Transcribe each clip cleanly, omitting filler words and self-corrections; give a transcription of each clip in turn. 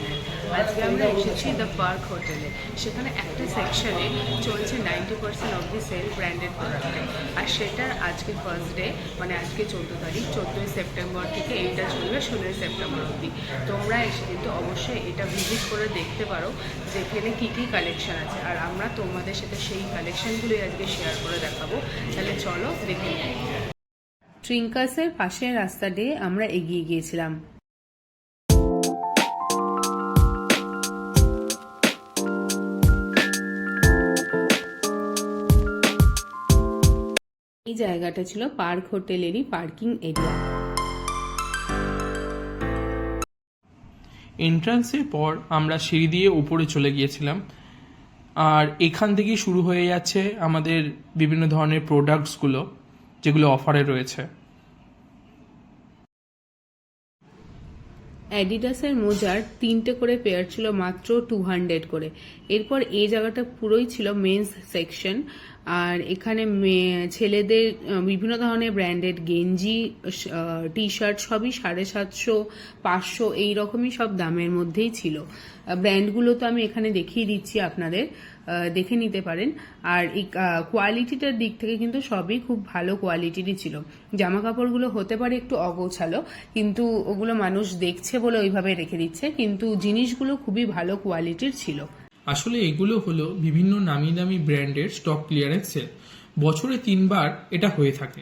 Channel. আজকে আমরা এসেছি দ্য পার্ক হোটেলে। সেখানে একটা সেকশনে চলছে 90% অফ দি সেল ব্র্যান্ডেড প্রোডাক্টে, আর সেটার আজকে ফার্স্ট ডে, মানে আজকে 14 তারিখ, 14ই সেপ্টেম্বর থেকে এইটা চলবে 16ই সেপ্টেম্বর অবধি। তোমরা এসে কিন্তু অবশ্যই এটা ভিজিট করে দেখতে পারো যে এখানে কী কী কালেকশন আছে, আর আমরা তোমাদের সাথে সেই কালেকশনগুলোই আজকে শেয়ার করে দেখাবো। তাহলে চলো দেখে নিই। ট্রিঙ্কাসের পাশের রাস্তা দিয়ে আমরা এগিয়ে গিয়েছিলাম। এই জায়গাটা ছিল পার্ক হোটেলেরই পার্কিং এরিয়া। এন্ট্রান্সের পর আমরা সিঁড়ি দিয়ে উপরে চলে গিয়েছিলাম, আর এখান থেকেই শুরু হয়ে যাচ্ছে আমাদের বিভিন্ন ধরনের প্রোডাক্টসগুলো যেগুলো অফারে রয়েছে। অ্যাডিডাসের মোজার 3টে করে পেয়ার ছিল মাত্র 200 করে। এরপর এই জায়গাটা পুরোই ছিল মেন্স সেকশন, আর এখানে ছেলেদের বিভিন্ন ধরনের ব্র্যান্ডেড গেঞ্জি, টি শার্ট সবই 750, 500 এইরকমই সব দামের মধ্যেই ছিল। ব্র্যান্ডগুলো তো আমি এখানে দেখিয়ে দিচ্ছি, আপনাদের দেখে নিতে পারেন। আর এই কোয়ালিটিটার দিক থেকে কিন্তু সবই খুব ভালো কোয়ালিটিরই ছিল। জামা কাপড়গুলো হতে পারে একটু অগোছালো, কিন্তু ওগুলো মানুষ দেখছে বলে ওইভাবে রেখে দিচ্ছে, কিন্তু জিনিসগুলো খুবই ভালো কোয়ালিটির ছিল। আসলে এগুলো হলো বিভিন্ন নামি দামি ব্র্যান্ডের স্টক ক্লিয়ারেন্স সেল। বছরে 3বার এটা হয়ে থাকে।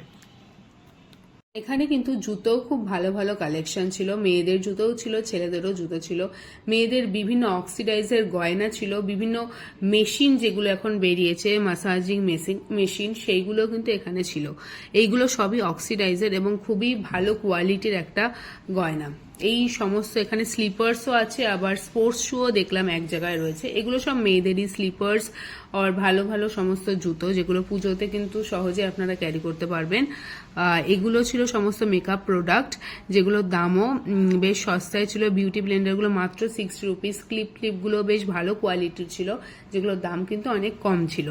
এখানে কিন্তু জুতো খুব ভালো ভালো কালেকশন ছিল। মেয়েদের জুতোও ছিল, ছেলেদেরও জুতো ছিল। মেয়েদের বিভিন্ন অক্সিডাইজের গয়না ছিল, বিভিন্ন মেশিন যেগুলো এখন বেরিয়েছে, মাসাজিং মেশিন, সেইগুলো কিন্তু এখানে ছিল। এইগুলো সবই অক্সিডাইজের এবং খুবই ভালো কোয়ালিটির একটা গয়না। এই সমস্ত এখানে স্লিপার্সও আছে, আবার স্পোর্টস শুও দেখলাম এক জায়গায় রয়েছে। এগুলো সব মেয়েদেরই স্লিপার্স আর ভালো ভালো সমস্ত জুতো, যেগুলো পুজোতে কিন্তু সহজে আপনারা ক্যারি করতে পারবেন। এগুলো ছিল সমস্ত মেকআপ প্রোডাক্ট, যেগুলোর দামও বেশ সস্তায় ছিল। বিউটি ব্লেন্ডারগুলো মাত্র 60 রুপিস। ক্লিপগুলো বেশ ভালো কোয়ালিটির ছিল, যেগুলোর দাম কিন্তু অনেক কম ছিল।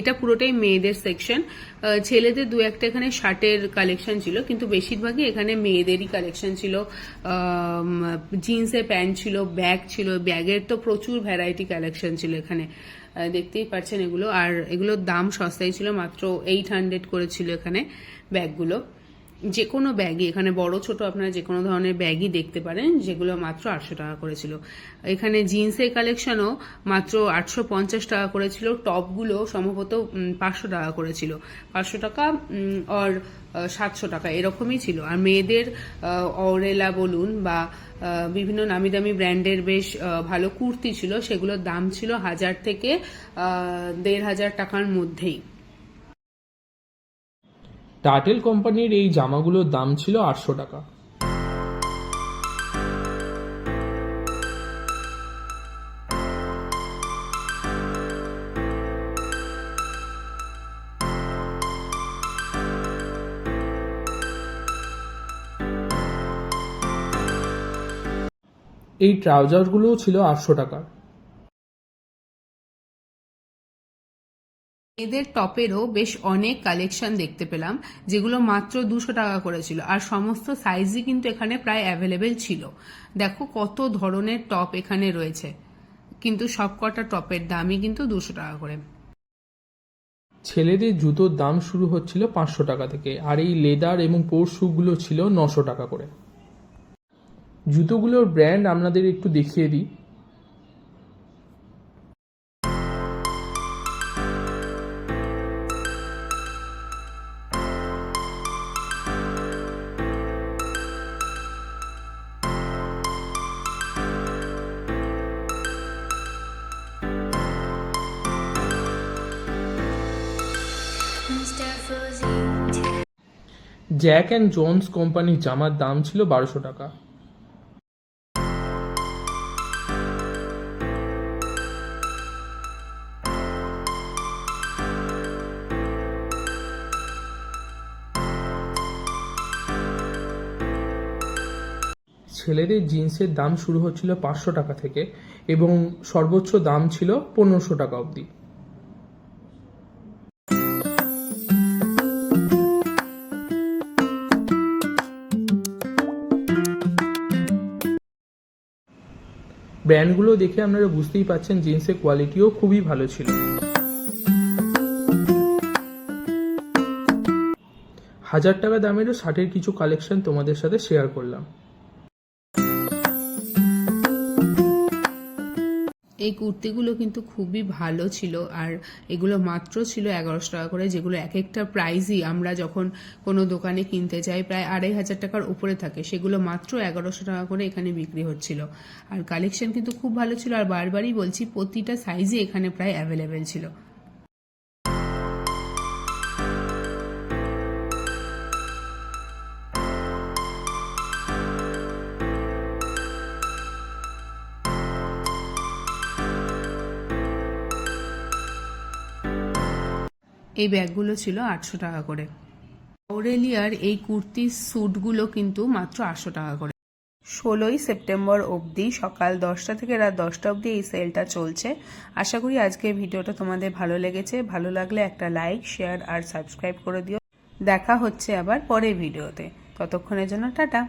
এটা পুরোটাই মেয়েদের সেকশন। ছেলেদের দু একটা এখানে শার্টের কালেকশন ছিল, কিন্তু বেশিরভাগই এখানে মেয়েদেরই কালেকশন ছিল। জিন্সের প্যান্ট ছিল, ব্যাগ ছিল, ব্যাগের তো প্রচুর ভ্যারাইটি কালেকশন ছিল এখানে, দেখতেই পাচ্ছেন এগুলো। আর এগুলোর দাম সস্তাই ছিল, মাত্র 800 করে ছিল এখানে ব্যাগগুলো। যে কোনো ব্যাগই এখানে বড় ছোট আপনারা যে কোনো ধরনের ব্যাগই দেখতে পারেন, যেগুলো মাত্র 800 টাকা করেছিল। এখানে জিন্সের কালেকশনও মাত্র 850 টাকা করেছিল। টপগুলো সম্ভবত 500 টাকা করেছিল, 500 টাকা আর 700 টাকা এরকমই ছিল। আর মেয়েদের অরেলা বলুন বা বিভিন্ন নামি দামি ব্র্যান্ডের বেশ ভালো কুর্তি ছিল, সেগুলোর দাম ছিল 1000 থেকে 1500 টাকার মধ্যেই। টার্টেল কোম্পানির এই জামাগুলোর দাম ছিল 800 টাকা। এই ট্রাউজারগুলোও ছিল 800 টাকার। এদের টপেরও বেশ অনেক কালেকশন দেখতে পেলাম, যেগুলো মাত্র 200 টাকা করেছিল। আর সমস্ত সাইজই কিন্তু এখানে প্রায় অ্যাভেলেবেল ছিল। দেখো কত ধরনের টপ এখানে রয়েছে, কিন্তু সবকটা টপের দামই কিন্তু 200 টাকা করে। ছেলেদের জুতোর দাম শুরু হচ্ছিল 500 টাকা থেকে, আর এই লেদার এবং স্পোর্টস শুগুলো ছিল 900 টাকা করে। জুতোগুলোর ব্র্যান্ড আপনাদের একটু দেখিয়ে দিই। জ্যাক অ্যান্ড জোন্স কোম্পানির জামার দাম ছিল 1200 টাকা। ছেলেদের জিন্সের দাম শুরু হচ্ছিল 500 টাকা থেকে এবং সর্বোচ্চ দাম ছিল 1500 টাকা অবধি। ব্র্যান্ডগুলো দেখে আপনারা বুঝতেই পাচ্ছেন জিন্সের কোয়ালিটিও খুবই ভালো ছিল। 1000 টাকা দামেরও শার্টের কিছু কালেকশন তোমাদের সাথে শেয়ার করলাম। এই কুর্তিগুলো কিন্তু খুবই ভালো ছিল, আর এগুলো মাত্র ছিল 1100 টাকা করে, যেগুলো এক একটা প্রাইসই আমরা যখন কোনো দোকানে কিনতে যাই প্রায় 2500 টাকার উপরে থাকে, সেগুলো মাত্র 1100 টাকা করে এখানে বিক্রি হচ্ছিল। আর কালেকশন কিন্তু খুব ভালো ছিল, আর বারবারই বলছি প্রতিটা সাইজই এখানে প্রায় অ্যাভেলেবেল ছিল। এই ব্যাগগুলো ছিল 800 টাকা করে। অরেলিয়ার এই কুর্তির স্যুটগুলো কিন্তু মাত্র 800 টাকা করে। 16ই সেপ্টেম্বর অবধি সকাল 10টা থেকে রাত 10টা অবধি এই সেলটা চলছে। আশা করি আজকের ভিডিওটা তোমাদের ভালো লেগেছে। ভালো লাগলে একটা লাইক, শেয়ার আর সাবস্ক্রাইব করে দিও। দেখা হচ্ছে আবার পরের ভিডিওতে। ততক্ষণের জন্য টাটা।